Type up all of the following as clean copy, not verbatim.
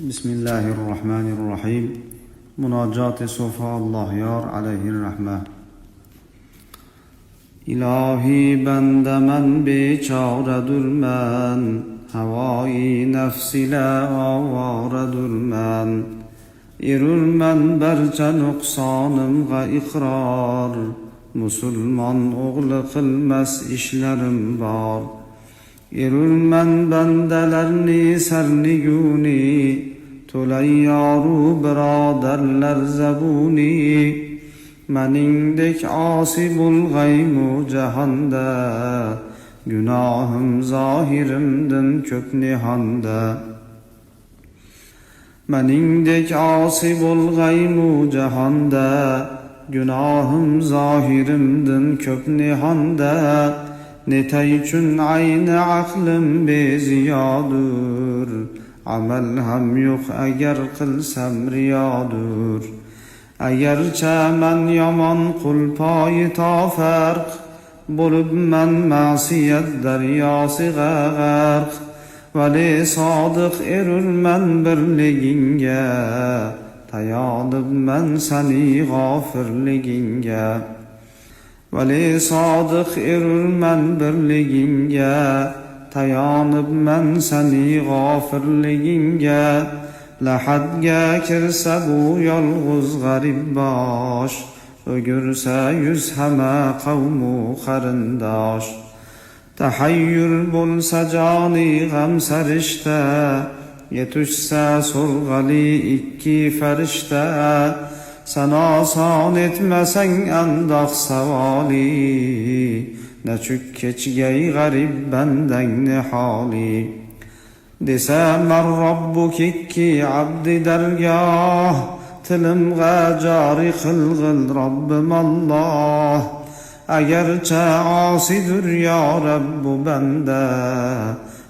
بسم الله الرحمن الرحيم. مناجات صفا الله یار علیه الرحمه. İlahi bendemen beçaredur men, havai nefs ile avaredur men. İrülmen berce noksanımga ikrar, Müslüman oğlu kılmez işlerim var. İrülmen bendelerni serniguni, Tuleyyaru biraderler zebuni. Menindek asibul gaymu cehanda, Günahım zahirimdin köp nihanda. Menindek asibul gaymu cehanda, Günahım zahirimdin köp nihanda. Neteyçün ayni aklım beziyadur, Amel hem yok eğer kılsam riyadur. Eğerçe men yaman kul payı ta fark, Bulup men masiyet deryası gərq. Veli sadık erür men birliginge, Tayanıp men seni gafirliginge. Veli sadık erür men birliginge, Tayanıp men seni gafirliginge. Lahadga kirse bu yalğız garib baş, Ögürse yüz heme kavmu qarindaş. Tahayyür bulsa cani gam sarişte, Yetüşse sorgali iki ferişte. Sen asan etmesen endaq savali, Neçük keçgey garib benden ne hali. Desem men Rabbuk iki abdi dergah, Tilimga cari kılgıl Rabbim Allah. Eğerçe asidir ya Rabbu bende,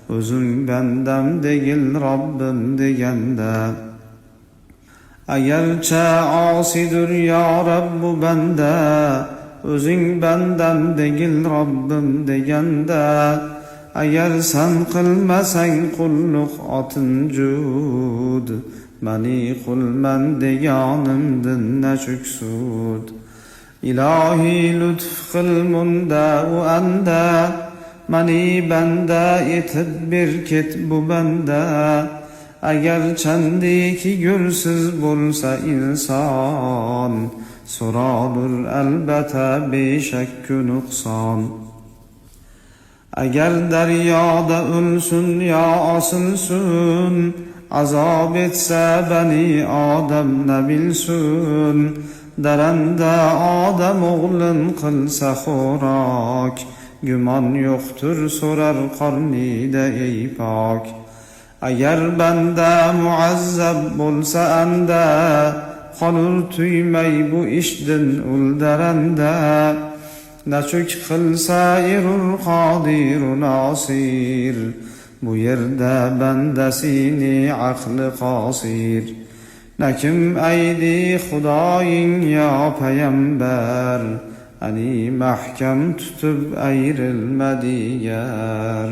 Özün bendem değil Rabbim degende. Eğerçe asidir ya Rabbu bende, Özün bendem değil Rabbim degende. Eğer sen kılmasan kulluk atın cud, Meni kul men deganimdin ne çüksud. İlahi lütf kıl munda u ende, Meni bende etib bir ket bu bende. Eğer çendiki gülsüz bulsa insan, Soradır elbette beşekkü nuksan. Eğer deryada ölsün ya asılsın, Azab etse beni Adem ne bilsün. Derende Adem oğlun kılsa xorak, Güman yoktur sorar karnide ey pak. Eğer bende muazzeb bulsa ende, Kalır tüymey bu işdin ul derende. Neçük kılsa irul kadir nasir, Bu yerde bendesini aklı kasir. Nekim eydi Hudayin ya peyember, Eni mahkem tutup eğrilmedi yer.